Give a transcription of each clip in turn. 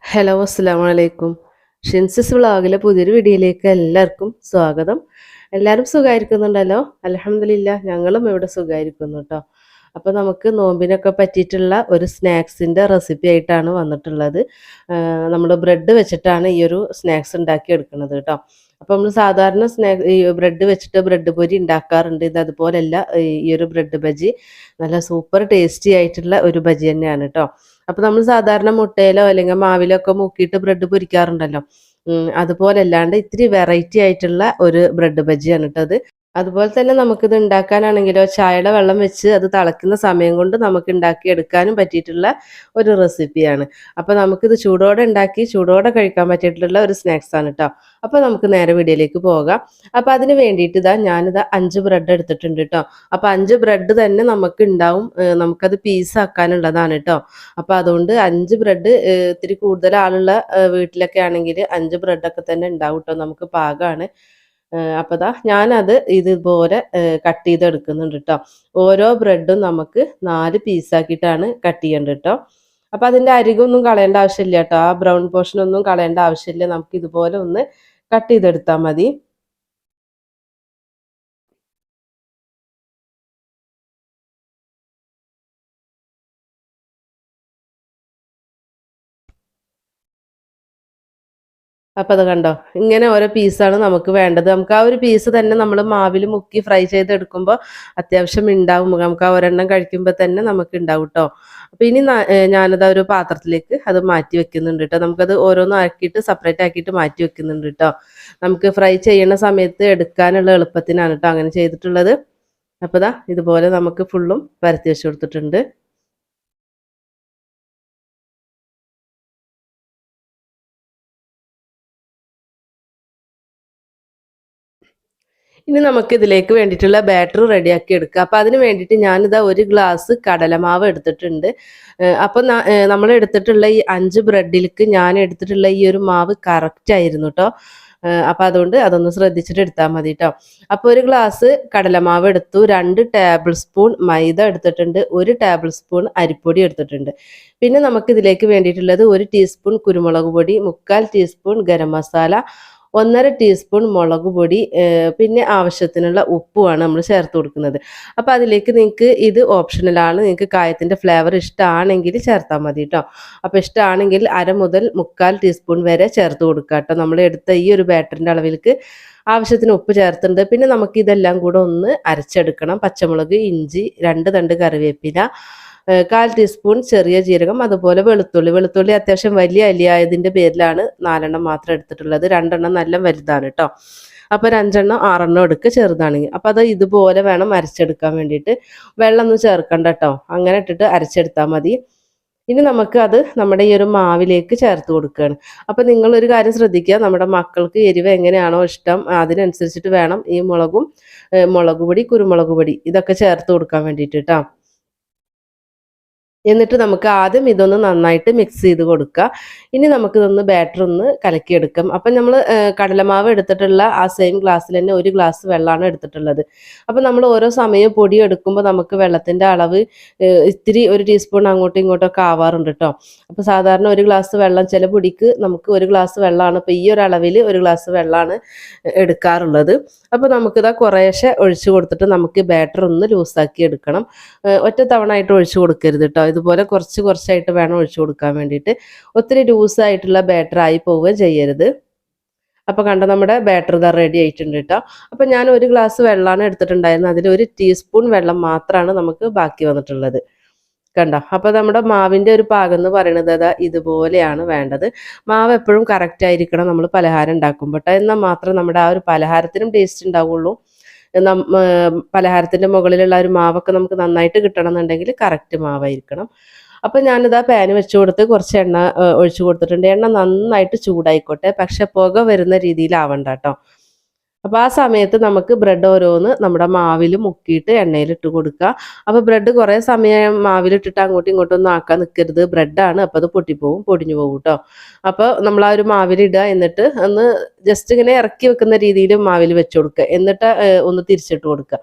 Hello അസ്സലാമു അലൈക്കും. ഷിൻസിസ് വ്ളോഗിലെ പുതിയൊരു വീഡിയോയിലേക്ക് എല്ലാവർക്കും സ്വാഗതം. എല്ലാവരും സുഖമായിരിക്കുന്നുണ്ടല്ലോ? അൽഹംദുലില്ലാ ഞങ്ങളും ഇവിടെ സുഖമായിരിക്കുന്നു കേട്ടോ. അപ്പോൾ നമുക്ക് നോമ്പിനൊക്കെ പറ്റിയിട്ടുള്ള ഒരു സ്നാക്സിൻ്റെ റെസിപ്പി ആയിട്ടാണ് വന്നിട്ടുള്ളത്. നമ്മൾ ബ്രെഡ് വെച്ചിട്ടാണ് ഈ ഒരു സ്നാക്സ് ഉണ്ടാക്കി എടുക്കുന്നത് കേട്ടോ. അപ്പോൾ നമ്മൾ സാധാരണ ഈ ബ്രെഡ് വെച്ചിട്ട് ബ്രെഡ് പൊരി ഉണ്ടാക്കാറുണ്ട്. ഇത് അതുപോലെയല്ല, ഈ ഒരു ബ്രെഡ് ബജി നല്ല സൂപ്പർ ടേസ്റ്റി ആയിട്ടുള്ള ഒരു ബജി തന്നെയാണ് കേട്ടോ. അപ്പോൾ നമ്മൾ സാധാരണ മുട്ടയിലോ അല്ലെങ്കിൽ മാവിലോ ഒക്കെ മുക്കിയിട്ട് ബ്രെഡ് പൊരിക്കാറുണ്ടല്ലോ. അതുപോലെ അല്ലാണ്ട് ഇത്തിരി വെറൈറ്റി ആയിട്ടുള്ള ഒരു ബ്രെഡ് ബജിയാണ് കേട്ടോ അത്. അതുപോലെ തന്നെ നമുക്കിത് ഉണ്ടാക്കാനാണെങ്കിലോ ചായയുടെ വെള്ളം വെച്ച് അത് തിളയ്ക്കുന്ന സമയം കൊണ്ട് നമുക്ക് ഉണ്ടാക്കി എടുക്കാനും പറ്റിയിട്ടുള്ള ഒരു റെസിപ്പിയാണ്. അപ്പോൾ നമുക്കിത് ചൂടോടെ ഉണ്ടാക്കി ചൂടോടെ കഴിക്കാൻ പറ്റിയിട്ടുള്ള ഒരു സ്നാക്സ് ആണ് കേട്ടോ. അപ്പോൾ നമുക്ക് നേരെ വീഡിയോയിലേക്ക് പോകാം. അപ്പോൾ അതിന് വേണ്ടിയിട്ട് ഞാനിതാ 5 ബ്രെഡ് എടുത്തിട്ടുണ്ട് കേട്ടോ. അപ്പോൾ 5 ബ്രെഡ് തന്നെ നമുക്ക് ഉണ്ടാവും. നമുക്കത് പീസാക്കാനുള്ളതാണ് കേട്ടോ. അപ്പോൾ അതുകൊണ്ട് 5 ബ്രെഡ്, ഇത്തിരി കൂടുതൽ ആളുള്ള വീട്ടിലൊക്കെ ആണെങ്കിൽ 5 ബ്രെഡൊക്കെ തന്നെ ഉണ്ടാവും കേട്ടോ. നമുക്ക് പാകമാണ്. അപ്പോൾ ഞാനത് ഇതുപോലെ കട്ട് ചെയ്തെടുക്കുന്നുണ്ട് കേട്ടോ. ഓരോ ബ്രെഡും നമുക്ക് 4 പീസാക്കിയിട്ടാണ് കട്ട് ചെയ്യേണ്ടത് കേട്ടോ. അപ്പോൾ അതിൻ്റെ അരികൊന്നും കളയേണ്ട ആവശ്യമില്ല കേട്ടോ. ആ ബ്രൗൺ പോർഷനൊന്നും കളയേണ്ട ആവശ്യമില്ല. നമുക്ക് ഇതുപോലെ ഒന്ന് കട്ട് ചെയ്തെടുത്താൽ മതി. അപ്പോൾ അത് കണ്ടോ, ഇങ്ങനെ ഓരോ പീസാണ് നമുക്ക് വേണ്ടത്. നമുക്ക് ആ ഒരു പീസ് തന്നെ നമ്മൾ മാവിൽ മുക്കി ഫ്രൈ ചെയ്തെടുക്കുമ്പോൾ അത്യാവശ്യം ഉണ്ടാവും. നമുക്ക് ആ ഒരെണ്ണം കഴിക്കുമ്പോൾ തന്നെ നമുക്ക് ഉണ്ടാവും കേട്ടോ. അപ്പോൾ ഇനി ഞാനത് ഒരു പാത്രത്തിലേക്ക് അത് മാറ്റി വെക്കുന്നുണ്ട് കേട്ടോ. നമുക്കത് ഓരോന്നും ആക്കിയിട്ട് സെപ്പറേറ്റ് ആക്കിയിട്ട് മാറ്റി വെക്കുന്നുണ്ട് കേട്ടോ. നമുക്ക് ഫ്രൈ ചെയ്യുന്ന സമയത്ത് എടുക്കാനുള്ള എളുപ്പത്തിനാണ് കേട്ടോ അങ്ങനെ ചെയ്തിട്ടുള്ളത്. അപ്പോൾ ഇതുപോലെ നമുക്ക് ഫുള്ളും പരത്തി വെച്ച് കൊടുത്തിട്ടുണ്ട്. ഇനി നമുക്ക് ഇതിലേക്ക് വേണ്ടിയിട്ടുള്ള ബാറ്റർ റെഡിയാക്കി എടുക്കുക. അപ്പോൾ അതിന് വേണ്ടിയിട്ട് ഞാനിതാ 1 ഗ്ലാസ് കടലമാവ് എടുത്തിട്ടുണ്ട്. അപ്പോൾ നമ്മൾ എടുത്തിട്ടുള്ള ഈ 5 ബ്രെഡിലേക്ക് ഞാൻ എടുത്തിട്ടുള്ള ഈ ഒരു മാവ് കറക്റ്റ് ആയിരുന്നു കേട്ടോ. അപ്പോൾ അതുകൊണ്ട് അതൊന്ന് ശ്രദ്ധിച്ചിട്ട് എടുത്താൽ മതി കേട്ടോ. അപ്പോൾ 1 ഗ്ലാസ് കടലമാവ് എടുത്തു, 2 ടേബിൾ സ്പൂൺ മൈദ എടുത്തിട്ടുണ്ട്, 1 ടേബിൾ സ്പൂൺ അരിപ്പൊടി എടുത്തിട്ടുണ്ട്. പിന്നെ നമുക്ക് ഇതിലേക്ക് വേണ്ടിയിട്ടുള്ളത് 1 ടീസ്പൂൺ കുരുമുളക് പൊടി, 3/4 ടീസ്പൂൺ ഗരം മസാല, 1/2 ടീസ്പൂൺ മുളക് പൊടി, പിന്നെ ആവശ്യത്തിനുള്ള ഉപ്പുമാണ് നമ്മൾ ചേർത്ത് കൊടുക്കുന്നത്. അപ്പോൾ അതിലേക്ക് നിങ്ങൾക്ക് ഇത് ഓപ്ഷണലാണ്. നിങ്ങൾക്ക് കായത്തിൻ്റെ ഫ്ലേവർ ഇഷ്ടമാണെങ്കിൽ ചേർത്താൽ മതി കേട്ടോ. അപ്പോൾ ഇഷ്ടമാണെങ്കിൽ 1/2 മുതൽ 3/4 ടീസ്പൂൺ വരെ ചേർത്ത് കൊടുക്കുക കേട്ടോ. നമ്മൾ എടുത്ത ഈ ഒരു ബാറ്ററിൻ്റെ അളവിലേക്ക് ആവശ്യത്തിന് ഉപ്പ് ചേർത്തിട്ടുണ്ട്. പിന്നെ നമുക്ക് ഇതെല്ലാം കൂടെ ഒന്ന് അരച്ചെടുക്കണം. പച്ചമുളക്, ഇഞ്ചി, 2 തണ്ട് കറിവേപ്പില, 1/4 ടീസ്പൂൺ ചെറിയ ജീരകം, അതുപോലെ വെളുത്തുള്ളി അത്യാവശ്യം വലിയ അലിയായതിൻ്റെ പേരിലാണ് 4 മാത്രം എടുത്തിട്ടുള്ളത്. 2 നല്ല വലുതാണ് കേട്ടോ. അപ്പോൾ ഒരു 5 6 എടുക്കുക ചെറുതാണെങ്കിൽ. അപ്പോൾ അത് ഇതുപോലെ വേണം അരച്ചെടുക്കാൻ വേണ്ടിയിട്ട്. വെള്ളമൊന്നും ചേർക്കണ്ട കേട്ടോ. അങ്ങനെ ഇട്ടിട്ട് അരച്ചെടുത്താൽ മതി. ഇനി നമുക്ക് അത് നമ്മുടെ ഈ ഒരു മാവിലേക്ക് ചേർത്ത് കൊടുക്കുകയാണ്. അപ്പോൾ നിങ്ങളൊരു കാര്യം ശ്രദ്ധിക്കുക, നമ്മുടെ മക്കൾക്ക് എരിവ് എങ്ങനെയാണോ ഇഷ്ടം അതിനനുസരിച്ചിട്ട് വേണം ഈ മുളക് പൊടി, കുരുമുളക് പൊടി ഇതൊക്കെ ചേർത്ത് കൊടുക്കാൻ വേണ്ടിയിട്ട് കേട്ടോ. എന്നിട്ട് നമുക്ക് ആദ്യം ഇതൊന്ന് നന്നായിട്ട് മിക്സ് ചെയ്ത് കൊടുക്കുക. ഇനി നമുക്കിതൊന്ന് ബാറ്റർ ഒന്ന് കലക്കിയെടുക്കാം. അപ്പം നമ്മൾ കടലമാവ് എടുത്തിട്ടുള്ള ആ സെയിം ഗ്ലാസ്സിൽ തന്നെ 1 ഗ്ലാസ് വെള്ളമാണ് എടുത്തിട്ടുള്ളത്. അപ്പം നമ്മൾ ഓരോ സമയം പൊടി എടുക്കുമ്പോൾ നമുക്ക് വെള്ളത്തിൻ്റെ അളവ് ഇത്തിരി 1 ടീസ്പൂൺ അങ്ങോട്ടും ഇങ്ങോട്ടൊക്കെ ആവാറുണ്ട് കേട്ടോ. അപ്പോൾ സാധാരണ 1 ഗ്ലാസ് വെള്ളം, ചില പൊടിക്ക് നമുക്ക് 1 ഗ്ലാസ് വെള്ളമാണ്. അപ്പോൾ ഈ ഒരു അളവിൽ 1 ഗ്ലാസ് വെള്ളമാണ് എടുക്കാറുള്ളത്. അപ്പോൾ നമുക്കിതാ കുറേശ്ശെ ഒഴിച്ചു കൊടുത്തിട്ട് നമുക്ക് ബാറ്റർ ഒന്ന് ലൂസാക്കി എടുക്കണം. ഒറ്റ തവണ ആയിട്ട് ഒഴിച്ചു കൊടുക്കരുത് കേട്ടോ. ഇതുപോലെ കുറച്ചായിട്ട് വേണം ഒഴിച്ചു കൊടുക്കാൻ വേണ്ടിയിട്ട്. ഒത്തിരി ലൂസായിട്ടുള്ള ബാറ്റർ ആയി പോവുകയും ചെയ്യരുത്. അപ്പോൾ കണ്ടോ, നമ്മുടെ ബാറ്റർ റെഡി ആയിട്ടുണ്ട് കേട്ടോ. അപ്പോൾ ഞാൻ 1 ഗ്ലാസ് വെള്ളമാണ് എടുത്തിട്ടുണ്ടായിരുന്നത്. അതിൽ 1 ടീസ്പൂൺ വെള്ളം മാത്രമാണ് നമുക്ക് ബാക്കി വന്നിട്ടുള്ളത്. കണ്ടോ, അപ്പോൾ നമ്മുടെ മാവിൻ്റെ ഒരു പാകം എന്ന് പറയുന്നത് ഇതുപോലെയാണ് വേണ്ടത്. മാവ് എപ്പോഴും കറക്റ്റ് ആയിരിക്കണം നമ്മൾ പലഹാരം ഉണ്ടാക്കുമ്പോൾ കേട്ടോ. എന്നാൽ മാത്രം നമ്മുടെ ആ ഒരു പലഹാരത്തിനും ടേസ്റ്റ് ഉണ്ടാവുള്ളൂ. പലഹാരത്തിൻ്റെ മുകളിലുള്ള ഒരു മാവൊക്കെ നമുക്ക് നന്നായിട്ട് കിട്ടണം എന്നുണ്ടെങ്കിൽ കറക്റ്റ് മാവായിരിക്കണം. അപ്പം ഞാനിതാ പാന് വെച്ച് കൊടുത്ത് കുറച്ച് എണ്ണ ഒഴിച്ചു കൊടുത്തിട്ടുണ്ട്. എണ്ണ നന്നായിട്ട് ചൂടായിക്കോട്ടെ, പക്ഷെ പുക വരുന്ന രീതിയിലാവണ്ട കേട്ടോ. അപ്പോൾ ആ സമയത്ത് നമുക്ക് ബ്രെഡ് ഓരോന്ന് നമ്മുടെ മാവിൽ മുക്കിയിട്ട് എണ്ണയിലിട്ട് കൊടുക്കുക. അപ്പോൾ ബ്രെഡ് കുറേ സമയം മാവിലിട്ടിട്ട് അങ്ങോട്ടും ഇങ്ങോട്ടും ഒന്നും ആക്കാൻ നിൽക്കരുത്. ബ്രെഡാണ്, അപ്പോൾ അത് പൊടിഞ്ഞു പോകും കേട്ടോ. അപ്പോൾ നമ്മൾ ആ ഒരു മാവിലിടുക, എന്നിട്ട് ഒന്ന് ജസ്റ്റ് ഇങ്ങനെ ഇറക്കി വെക്കുന്ന രീതിയിൽ മാവിൽ വെച്ച് കൊടുക്കുക. എന്നിട്ട് ഒന്ന് തിരിച്ചിട്ട് കൊടുക്കുക.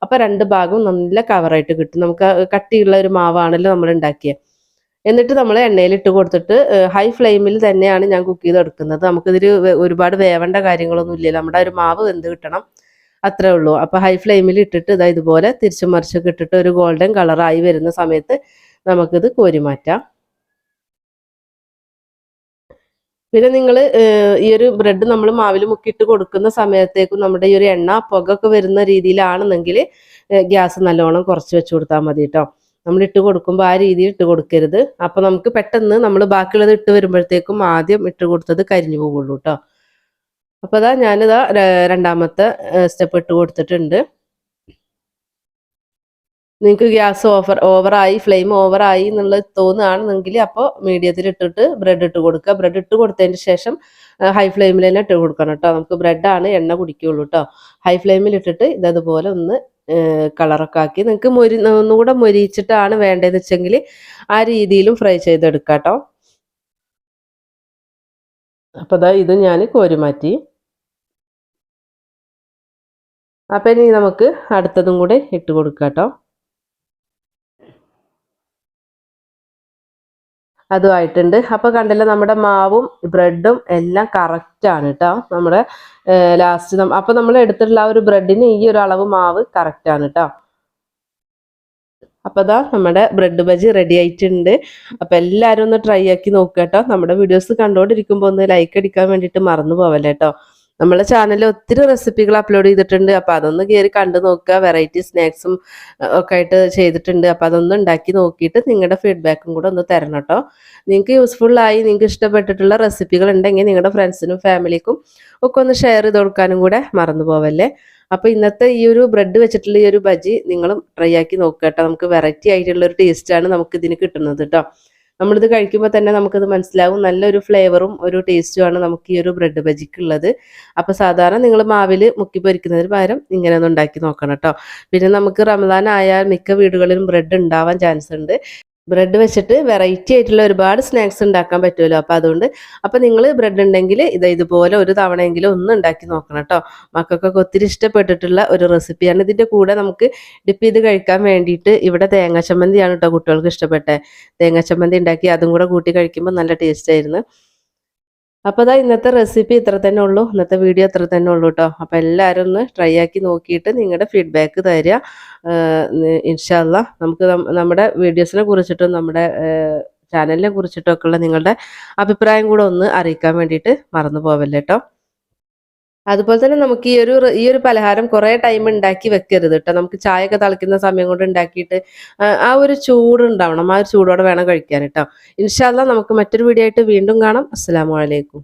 അപ്പോൾ 2 ഭാഗവും നല്ല കവറായിട്ട് കിട്ടും. നമുക്ക് കട്ടിയുള്ള ഒരു മാവാണല്ലോ നമ്മൾ ഉണ്ടാക്കിയത്. എന്നിട്ട് നമ്മൾ എണ്ണയിൽ ഇട്ട് കൊടുത്തിട്ട് ഹൈ ഫ്ലെയിമിൽ തന്നെയാണ് ഞാൻ കുക്ക് ചെയ്തെടുക്കുന്നത്. നമുക്കിതിൽ ഒരുപാട് വേവേണ്ട കാര്യങ്ങളൊന്നും ഇല്ലല്ലോ, നമ്മുടെ ഒരു മാവ് വെന്ത് കിട്ടണം, അത്രേ ഉള്ളൂ. അപ്പോൾ ഹൈ ഫ്ലെയിമിൽ ഇട്ടിട്ട് ഇതാ ഇതുപോലെ തിരിച്ചും മറിച്ചൊക്കെ ഇട്ടിട്ട് ഒരു ഗോൾഡൻ കളറായി വരുന്ന സമയത്ത് നമുക്കിത് കോരി മാറ്റാം. പിന്നെ നിങ്ങൾ ഈ ഒരു ബ്രെഡ് നമ്മൾ മാവിൽ മുക്കിയിട്ട് കൊടുക്കുന്ന സമയത്തേക്കും നമ്മുടെ ഈ ഒരു എണ്ണ പുകയൊക്കെ വരുന്ന രീതിയിലാണെന്നെങ്കിൽ ഗ്യാസ് നല്ലോണം കുറച്ച് വെച്ച് കൊടുത്താൽ മതി കേട്ടോ. നമ്മൾ ഇട്ട് കൊടുക്കുമ്പോൾ ആ രീതിയിൽ ഇട്ട് കൊടുക്കരുത്. അപ്പോൾ നമുക്ക് പെട്ടെന്ന് നമ്മൾ ബാക്കിയുള്ളത് ഇട്ട് വരുമ്പോഴത്തേക്കും ആദ്യം ഇട്ട് കൊടുത്തത് കരിഞ്ഞു പോകുള്ളൂ കേട്ടോ. അപ്പോൾ അതാ ഞാനിതാ രണ്ടാമത്തെ സ്റ്റെപ്പ് ഇട്ട് കൊടുത്തിട്ടുണ്ട്. നിങ്ങൾക്ക് ഗ്യാസ് ഓവറായി ഫ്ലെയിം ഓവറായി എന്നുള്ളത് തോന്നുകയാണെന്നെങ്കിൽ അപ്പോൾ മീഡിയത്തിൽ ഇട്ടിട്ട് ബ്രെഡ് ഇട്ട് കൊടുക്കുക. ബ്രെഡ് ഇട്ട് കൊടുത്തതിന് ശേഷം ഹൈ ഫ്ലെയിമിൽ തന്നെ ഇട്ട് കൊടുക്കണം കേട്ടോ. നമുക്ക് ബ്രെഡാണ് എണ്ണ കുടിക്കുകയുള്ളൂ കേട്ടോ. ഹൈ ഫ്ലെയിമിൽ ഇട്ടിട്ട് ഇതതുപോലെ ഒന്ന് കളറൊക്കെ ആക്കി നിങ്ങൾക്ക് ഒന്നുകൂടെ മൊരിച്ചിട്ടാണ് വേണ്ടതെന്ന് വെച്ചെങ്കിൽ ആ രീതിയിലും ഫ്രൈ ചെയ്തെടുക്കാം കേട്ടോ. അപ്പോൾ അതാ ഇത് ഞാൻ കോരി മാറ്റി. അപ്പം ഇനി നമുക്ക് അടുത്തതും കൂടെ ഇട്ട് കൊടുക്കാം കേട്ടോ. അതുമായിട്ടുണ്ട്. അപ്പോൾ കണ്ടല്ലോ നമ്മുടെ മാവും ബ്രെഡും എല്ലാം കറക്റ്റാണ് കേട്ടോ. നമ്മുടെ ലാസ്റ്റ് അപ്പോൾ നമ്മൾ എടുത്തിട്ടുള്ള ആ ഒരു ബ്രെഡിന് ഈ ഒരു അളവ് മാവ് കറക്റ്റാണ് കേട്ടോ. അപ്പോൾ അതാ നമ്മുടെ ബ്രെഡ് ബജി റെഡി ആയിട്ടുണ്ട്. അപ്പോൾ എല്ലാവരും ഒന്ന് ട്രൈ ആക്കി നോക്കുക കേട്ടോ. നമ്മുടെ വീഡിയോസ് കണ്ടുകൊണ്ടിരിക്കുമ്പോൾ ഒന്ന് ലൈക്ക് അടിക്കാൻ വേണ്ടിയിട്ട് മറന്നു പോവല്ലേ കേട്ടോ. നമ്മളെ ചാനലിൽ ഒത്തിരി റെസിപ്പികൾ അപ്ലോഡ് ചെയ്തിട്ടുണ്ട്. അപ്പോൾ അതൊന്ന് കയറി കണ്ടു നോക്കുക. വെറൈറ്റി സ്നാക്സും ഒക്കെ ആയിട്ട് ചെയ്തിട്ടുണ്ട്. അപ്പോൾ അതൊന്ന് ഉണ്ടാക്കി നോക്കിയിട്ട് നിങ്ങളുടെ ഫീഡ്ബാക്കും കൂടെ ഒന്ന് തരണം കേട്ടോ. നിങ്ങൾക്ക് യൂസ്ഫുള്ളായി നിങ്ങൾക്ക് ഇഷ്ടപ്പെട്ടിട്ടുള്ള റെസിപ്പികൾ ഉണ്ടെങ്കിൽ നിങ്ങളുടെ ഫ്രണ്ട്സിനും ഫാമിലിക്കും ഒക്കെ ഒന്ന് ഷെയർ ചെയ്ത് കൊടുക്കാനും കൂടെ മറന്നു പോവല്ലേ. അപ്പോൾ ഇന്നത്തെ ഈ ഒരു ബ്രെഡ് വെച്ചിട്ടുള്ള ഈ ഒരു ബജി നിങ്ങളും ട്രൈ ആക്കി നോക്കുക കേട്ടോ. നമുക്ക് വെറൈറ്റി ആയിട്ടുള്ള ഒരു ടേസ്റ്റാണ് നമുക്ക് ഇതിന് കിട്ടുന്നത് കേട്ടോ. നമ്മളിത് കഴിക്കുമ്പോൾ തന്നെ നമുക്കത് മനസ്സിലാവും, നല്ലൊരു ഫ്ലേവറും ഒരു ടേസ്റ്റുമാണ് നമുക്ക് ഈ ഒരു ബ്രെഡ് ബജിക്കുള്ളത്. അപ്പോൾ സാധാരണ നിങ്ങൾ മാവിൽ മുക്കി പൊരിക്കുന്നതിന് പകരം ഇങ്ങനെ ഒന്ന് ഉണ്ടാക്കി നോക്കണം കേട്ടോ. പിന്നെ നമുക്ക് റമദാൻ ആയാൽ മിക്ക വീടുകളിലും ബ്രെഡ് ഉണ്ടാവാൻ ചാൻസ് ഉണ്ട്. ബ്രെഡ് വെച്ചിട്ട് വെറൈറ്റി ആയിട്ടുള്ള ഒരുപാട് സ്നാക്സ് ഉണ്ടാക്കാൻ പറ്റുമല്ലോ. അപ്പോൾ അതുകൊണ്ട് അപ്പോൾ നിങ്ങൾ ബ്രെഡ് ഉണ്ടെങ്കിൽ ഇതുപോലെ ഒരു തവണയെങ്കിലും ഒന്ന് ഉണ്ടാക്കി നോക്കണം കേട്ടോ. മക്കൾക്കൊക്കെ ഒത്തിരി ഇഷ്ടപ്പെട്ടിട്ടുള്ള ഒരു റെസിപ്പിയാണ്. ഇതിൻ്റെ കൂടെ നമുക്ക് ഡിപ്പ് ചെയ്ത് കഴിക്കാൻ വേണ്ടിയിട്ട് ഇവിടെ തേങ്ങാ ചമ്മന്തിയാണ് കേട്ടോ കുട്ടികൾക്ക് ഇഷ്ടപ്പെട്ടെ. തേങ്ങാ ചമ്മന്തി ഉണ്ടാക്കി അതും കൂടെ കൂട്ടി കഴിക്കുമ്പോൾ നല്ല ടേസ്റ്റ് ആയിരുന്നു. അപ്പോൾ അതാ ഇന്നത്തെ റെസിപ്പി ഇത്ര തന്നെ ഉള്ളൂ, ഇന്നത്തെ വീഡിയോ ഇത്ര തന്നെ ഉള്ളൂ കേട്ടോ. അപ്പോൾ എല്ലാവരും ഒന്ന് ട്രൈ ആക്കി നോക്കിയിട്ട് നിങ്ങളുടെ ഫീഡ്ബാക്ക് തരിക. ഇൻഷാ അല്ലാഹ് നമുക്ക് നമ്മുടെ വീഡിയോസിനെ കുറിച്ചിട്ടും നമ്മുടെ ചാനലിനെ കുറിച്ചിട്ടൊക്കെയുള്ള നിങ്ങളുടെ അഭിപ്രായം കൂടെ ഒന്ന് അറിയിക്കാൻ വേണ്ടിയിട്ട് മറന്നു പോവല്ലേ കേട്ടോ. അതുപോലെ തന്നെ നമുക്ക് ഈ ഒരു പലഹാരം കുറേ ടൈം ഉണ്ടാക്കി വെക്കരുത് കേട്ടോ. നമുക്ക് ചായയൊക്കെ തിളയ്ക്കുന്ന സമയം കൊണ്ട് ഉണ്ടാക്കിയിട്ട് ആ ഒരു ചൂടുണ്ടാവണം, ആ ഒരു ചൂടോടെ വേണം കഴിക്കാൻ കേട്ടോ. ഇൻഷാ അല്ലാഹ് നമുക്ക് മറ്റൊരു വീഡിയോ ആയിട്ട് വീണ്ടും കാണാം. അസ്സലാമു അലൈക്കും.